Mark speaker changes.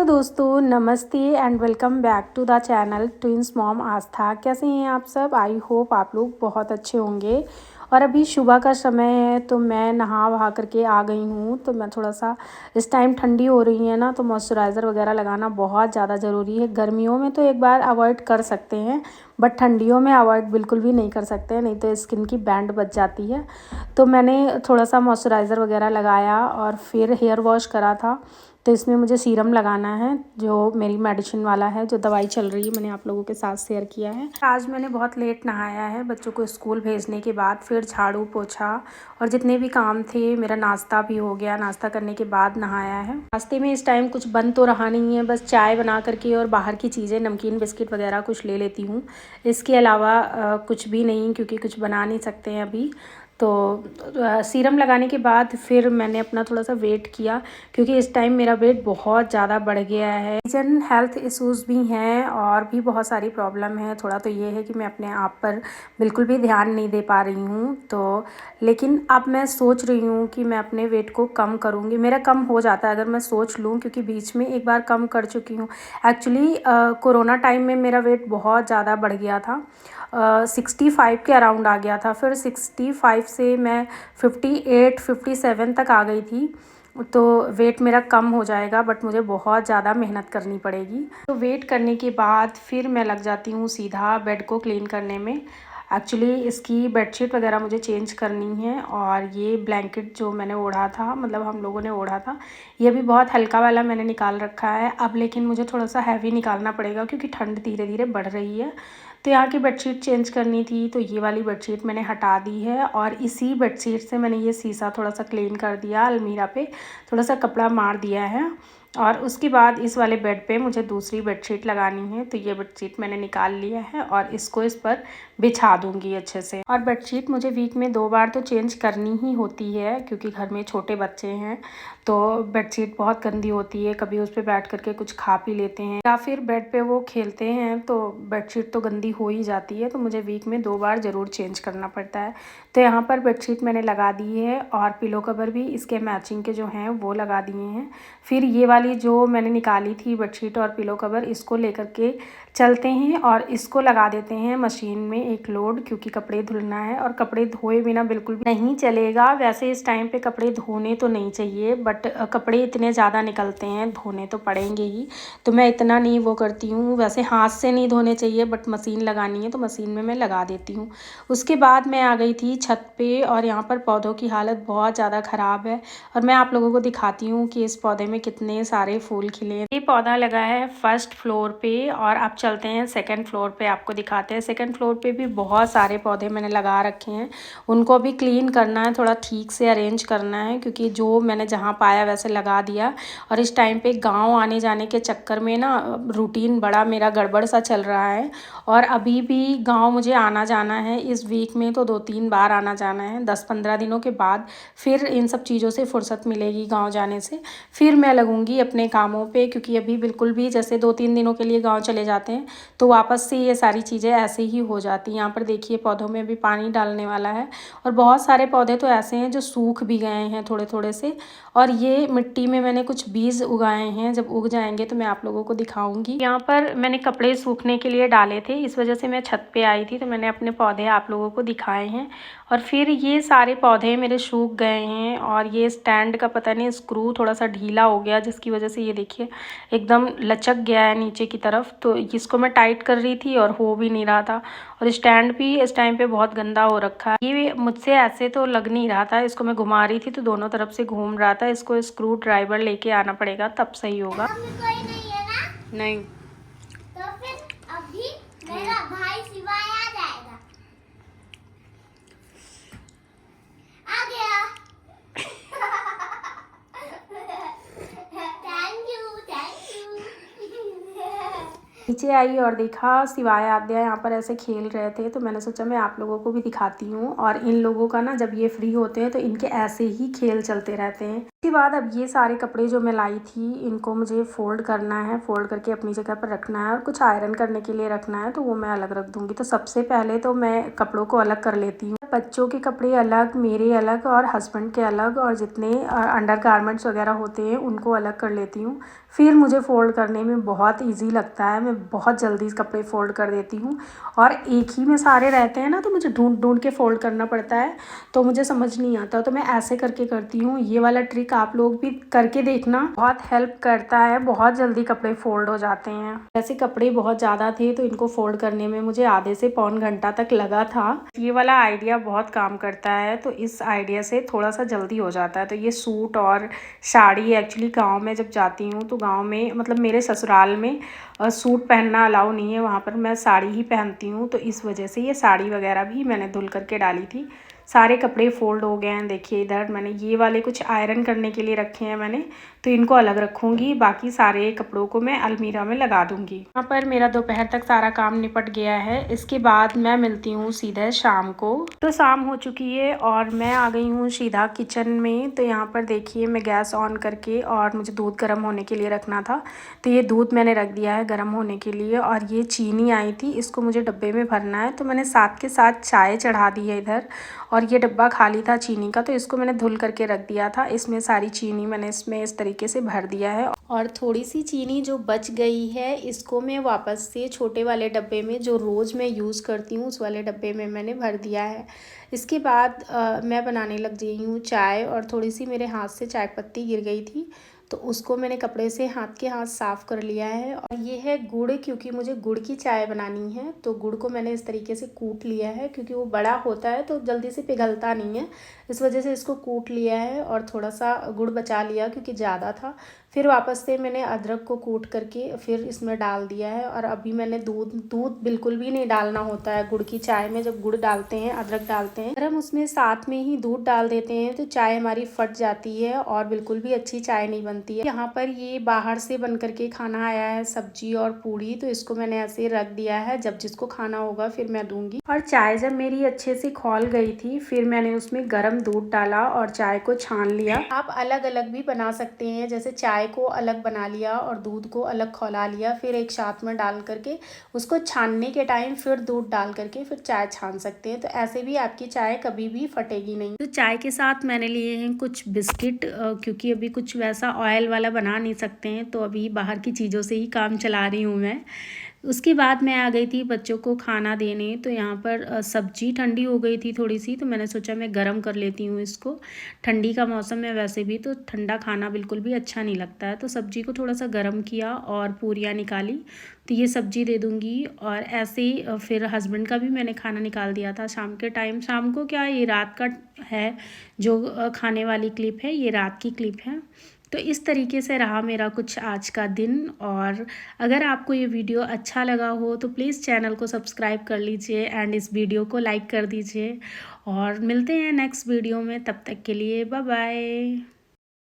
Speaker 1: दोस्तों, नमस्ते and welcome back to the channel twins mom Aastha. कैसे हैं आप सब? आई होप आप लोग बहुत अच्छे होंगे। और अभी सुबह का समय है तो मैं नहा वहा करके आ गई हूँ। तो मैं थोड़ा सा इस टाइम ठंडी हो रही है ना, तो मॉइस्चराइज़र वगैरह लगाना बहुत ज़्यादा ज़रूरी है। गर्मियों में तो एक बार अवॉइड कर सकते हैं, बट ठंडियों में अवॉइड बिल्कुल भी नहीं कर सकते हैं, नहीं तो स्किन की बैंड बच जाती है। तो मैंने थोड़ा सा मॉइस्चराइज़र वगैरह लगाया और फिर हेयर वॉश करा था। तो इसमें मुझे सीरम लगाना है, जो मेरी मेडिसिन वाला है, जो दवाई चल रही है, मैंने आप लोगों के साथ शेयर किया है। आज मैंने बहुत लेट नहाया है बच्चों को स्कूल भेजने के बाद। फिर झाड़ू पोछा और जितने भी काम थे, मेरा नाश्ता भी हो गया। नाश्ता करने के बाद नहाया है। नाश्ते में इस टाइम कुछ बन तो रहा नहीं है, बस चाय बना करके और बाहर की चीज़ें नमकीन बिस्किट वगैरह कुछ ले लेती हूँ। इसके अलावा कुछ भी नहीं, क्योंकि कुछ बना नहीं सकते हैं अभी। तो सीरम लगाने के बाद फिर मैंने अपना थोड़ा सा वेट किया, क्योंकि इस टाइम मेरा वेट बहुत ज़्यादा बढ़ गया है। रीजन हेल्थ इश्यूज़ भी हैं और भी बहुत सारी प्रॉब्लम है। थोड़ा तो ये है कि मैं अपने आप पर बिल्कुल भी ध्यान नहीं दे पा रही हूँ। तो लेकिन अब मैं सोच रही हूँ कि मैं अपने वेट को कम करूँगी। मेरा कम हो जाता है अगर मैं सोच लूँ, क्योंकि बीच में एक बार कम कर चुकी हूँ। एक्चुअली कोरोना टाइम में मेरा वेट बहुत ज़्यादा बढ़ गया था। 65 के अराउंड आ गया था। फिर 65 से मैं 58-57 तक आ गई थी। तो वेट मेरा कम हो जाएगा, बट मुझे बहुत ज़्यादा मेहनत करनी पड़ेगी। तो वेट करने के बाद फिर मैं लग जाती हूँ सीधा बेड को क्लीन करने में। एक्चुअली इसकी बेडशीट वगैरह मुझे चेंज करनी है, और ये ब्लैंकेट जो मैंने ओढ़ा था, मतलब हम लोगों ने ओढ़ा था, ये भी बहुत हल्का वाला मैंने निकाल रखा है अब। लेकिन मुझे थोड़ा सा हैवी निकालना पड़ेगा, क्योंकि ठंड धीरे धीरे बढ़ रही है। तो यहाँ की बेडशीट चेंज करनी थी, तो ये वाली बेडशीट मैंने हटा दी है। और इसी बेडशीट से मैंने ये शीशा थोड़ा सा क्लीन कर दिया, अलमीरा पे थोड़ा सा कपड़ा मार दिया है। और उसके बाद इस वाले बेड पे मुझे दूसरी बेडशीट लगानी है। तो ये बेडशीट मैंने निकाल लिया है और इसको इस पर बिछा दूंगी अच्छे से। और बेडशीट मुझे वीक में 2 बार तो चेंज करनी ही होती है, क्योंकि घर में छोटे बच्चे हैं तो बेडशीट बहुत गंदी होती है। कभी उस पर बैठ करके कुछ खा पी लेते हैं, या फिर बेड पे वो खेलते हैं, तो बेडशीट तो गंदी हो ही जाती है। तो मुझे वीक में 2 बार ज़रूर चेंज करना पड़ता है। तो यहाँ पर बेडशीट मैंने लगा दी है, और पिलो कवर भी इसके मैचिंग के जो हैं वो लगा दिए हैं। फिर ये वाली जो मैंने निकाली थी बेडशीट और पिलो कवर, इसको लेकर के चलते हैं और इसको लगा देते हैं मशीन में एक लोड, क्योंकि कपड़े धुलना है। और कपड़े धोए बिना बिल्कुल भी नहीं चलेगा। वैसे इस टाइम पे कपड़े धोने तो नहीं चाहिए, बट कपड़े इतने ज़्यादा निकलते हैं, धोने तो पड़ेंगे ही। तो मैं इतना नहीं वो करती हूँ। वैसे हाथ से नहीं धोने चाहिए, बट मशीन लगानी है तो मशीन में मैं लगा देती हूँ। उसके बाद मैं आ गई थी छत पे, और यहाँ पर पौधों की हालत बहुत ज़्यादा ख़राब है। और मैं आप लोगों को दिखाती हूँ कि इस पौधे में कितने सारे फूल खिले हैं। ये पौधा लगा है फर्स्ट फ्लोर पे, और अब चलते हैं सेकंड फ्लोर पे, आपको दिखाते हैं। सेकंड फ्लोर पे भी बहुत सारे पौधे मैंने लगा रखे हैं, उनको भी क्लीन करना है, थोड़ा ठीक से अरेंज करना है, क्योंकि जो मैंने जहाँ पाया वैसे लगा दिया। और इस टाइम पे गांव आने जाने के चक्कर में ना रूटीन बड़ा मेरा गड़बड़ सा चल रहा है। और अभी भी गाँव मुझे आना जाना है, इस वीक में तो 2-3 बार आना जाना है। 10-15 दिनों के बाद फिर इन सब चीज़ों से फुर्सत मिलेगी गाँव जाने से। फिर मैं लगूंगी अपने कामों पे, क्योंकि अभी बिल्कुल भी, जैसे 2-3 दिनों के लिए गांव चले जाते हैं तो वापस से ये सारी चीज़ें ऐसे ही हो जाती हैं। यहाँ पर देखिए पौधों में भी पानी डालने वाला है, और बहुत सारे पौधे तो ऐसे हैं जो सूख भी गए हैं थोड़े थोड़े से। और ये मिट्टी में मैंने कुछ बीज उगाए हैं, जब उग जाएंगे तो मैं आप लोगों को दिखाऊंगी। यहाँ पर मैंने कपड़े सूखने के लिए डाले थे, इस वजह से मैं छत पे आई थी, तो मैंने अपने पौधे आप लोगों को दिखाए हैं। और फिर ये सारे पौधे मेरे सूख गए हैं, और ये स्टैंड का पता नहीं स्क्रू थोड़ा सा ढीला हो गया, जिसकी वजह से ये देखिए एकदम लचक गया है नीचे की तरफ। तो इसको मैं टाइट कर रही थी और हो भी नहीं रहा था। और स्टैंड भी इस टाइम पे बहुत गंदा हो रखा है। ये मुझसे ऐसे तो लग नहीं रहा था, इसको मैं घुमा रही थी तो दोनों तरफ से घूम रहा था। इसको स्क्रू ड्राइवर लेके आना पड़ेगा, तब सही होगा।
Speaker 2: कोई नहीं है ना?
Speaker 1: नहीं
Speaker 2: तो फिर अभी मेरा भाई सिवाय आ जाएगा। आ गया। Thank you.
Speaker 1: नीचे आई और देखा शिवाय आद्या यहाँ पर ऐसे खेल रहे थे, तो मैंने सोचा मैं आप लोगों को भी दिखाती हूँ। और इन लोगों का ना, जब ये फ्री होते हैं तो इनके ऐसे ही खेल चलते रहते हैं। उसके बाद अब ये सारे कपड़े जो मैं लाई थी, इनको मुझे फोल्ड करना है, फोल्ड करके अपनी जगह पर रखना है, और कुछ आयरन करने के लिए रखना है, तो वो मैं अलग रख दूंगी। तो सबसे पहले तो मैं कपड़ों को अलग कर लेती हूँ। बच्चों के कपड़े अलग, मेरे अलग और हस्बैंड के अलग, और जितने अंडर गारमेंट्स वगैरह होते हैं उनको अलग कर लेती हूँ। फिर मुझे फ़ोल्ड करने में बहुत इजी लगता है, मैं बहुत जल्दी कपड़े फ़ोल्ड कर देती हूँ। और एक ही में सारे रहते हैं ना, तो मुझे ढूंढ ढूंढ के फ़ोल्ड करना पड़ता है, तो मुझे समझ नहीं आता, तो मैं ऐसे करके करती हूँ। ये वाला ट्रिक आप लोग भी करके देखना, बहुत हेल्प करता है, बहुत जल्दी कपड़े फ़ोल्ड हो जाते हैं। वैसे कपड़े बहुत ज़्यादा थे तो इनको फ़ोल्ड करने में मुझे आधे से पौन घंटा तक लगा था। ये वाला आइडिया बहुत काम करता है, तो इस आइडिया से थोड़ा सा जल्दी हो जाता है। तो ये सूट और साड़ी, एक्चुअली गांव में जब जाती हूँ तो गांव में मतलब मेरे ससुराल में सूट पहनना अलाउ नहीं है, वहाँ पर मैं साड़ी ही पहनती हूँ, तो इस वजह से ये साड़ी वगैरह भी मैंने धुल करके डाली थी। सारे कपड़े फ़ोल्ड हो गए हैं। देखिए इधर मैंने ये वाले कुछ आयरन करने के लिए रखे हैं मैंने, तो इनको अलग रखूँगी, बाकी सारे कपड़ों को मैं अलमीरा में लगा दूँगी। यहाँ पर मेरा दोपहर तक सारा काम निपट गया है। इसके बाद मैं मिलती हूँ सीधे शाम को। तो शाम हो चुकी है और मैं आ गई हूँ सीधा किचन में। तो यहाँ पर देखिए मैं गैस ऑन करके, और मुझे दूध गर्म होने के लिए रखना था, तो ये दूध मैंने रख दिया है गर्म होने के लिए। और ये चीनी आई थी, इसको मुझे डब्बे में भरना है, तो मैंने साथ के साथ चाय चढ़ा दी है इधर। और ये डब्बा खाली था चीनी का, तो इसको मैंने धुल करके रख दिया था। इसमें सारी चीनी मैंने इसमें इस तरीके से भर दिया है। और थोड़ी सी चीनी जो बच गई है, इसको मैं वापस से छोटे वाले डब्बे में, जो रोज़ मैं यूज़ करती हूँ, उस वाले डब्बे में मैंने भर दिया है। इसके बाद मैं बनाने लग गई हूँ चाय। और थोड़ी सी मेरे हाथ से चाय पत्ती गिर गई थी, तो उसको मैंने कपड़े से हाथ के हाथ साफ़ कर लिया है। और ये है गुड़, क्योंकि मुझे गुड़ की चाय बनानी है, तो गुड़ को मैंने इस तरीके से कूट लिया है, क्योंकि वो बड़ा होता है तो जल्दी से पिघलता नहीं है, इस वजह से इसको कूट लिया है। और थोड़ा सा गुड़ बचा लिया क्योंकि ज़्यादा था। फिर वापस से मैंने अदरक को कूट करके फिर इसमें डाल दिया है। और अभी मैंने दूध बिल्कुल भी नहीं डालना होता है गुड़ की चाय में। जब गुड़ डालते हैं, अदरक डालते हैं, अगर हम उसमें साथ में ही दूध डाल देते हैं तो चाय हमारी फट जाती है और बिल्कुल भी अच्छी चाय नहीं बनती है। यहाँ पर ये बाहर से बन करके खाना आया है, सब्जी और पूड़ी, तो इसको मैंने ऐसे रख दिया है, जब जिसको खाना होगा फिर मैं दूंगी। और चाय जब मेरी अच्छे से खौल गई थी, फिर मैंने उसमें गर्म दूध डाला और चाय को छान लिया। आप अलग अलग भी बना सकते हैं, जैसे चाय को अलग बना लिया और दूध को अलग खौला लिया, फिर एक साथ में डाल करके उसको छानने के टाइम फिर दूध डाल करके फिर चाय छान सकते हैं, तो ऐसे भी आपकी चाय कभी भी फटेगी नहीं। तो चाय के साथ मैंने लिए हैं कुछ बिस्किट, क्योंकि अभी कुछ वैसा ऑयल वाला बना नहीं सकते हैं, तो अभी बाहर की चीज़ों से ही काम चला रही हूँ मैं। उसके बाद मैं आ गई थी बच्चों को खाना देने। तो यहाँ पर सब्जी ठंडी हो गई थी थोड़ी सी, तो मैंने सोचा मैं गरम कर लेती हूँ इसको। ठंडी का मौसम है वैसे भी, तो ठंडा खाना बिल्कुल भी अच्छा नहीं लगता है। तो सब्जी को थोड़ा सा गरम किया और पूरियाँ निकाली, तो ये सब्जी दे दूँगी। और ऐसे ही फिर हस्बैंड का भी मैंने खाना निकाल दिया था शाम के टाइम। शाम को क्या, ये रात का है जो खाने वाली क्लिप है, ये रात की क्लिप है। तो इस तरीके से रहा मेरा कुछ आज का दिन। और अगर आपको ये वीडियो अच्छा लगा हो तो प्लीज़ चैनल को सब्सक्राइब कर लीजिए एंड इस वीडियो को लाइक कर दीजिए। और मिलते हैं नेक्स्ट वीडियो में, तब तक के लिए बाय बाय।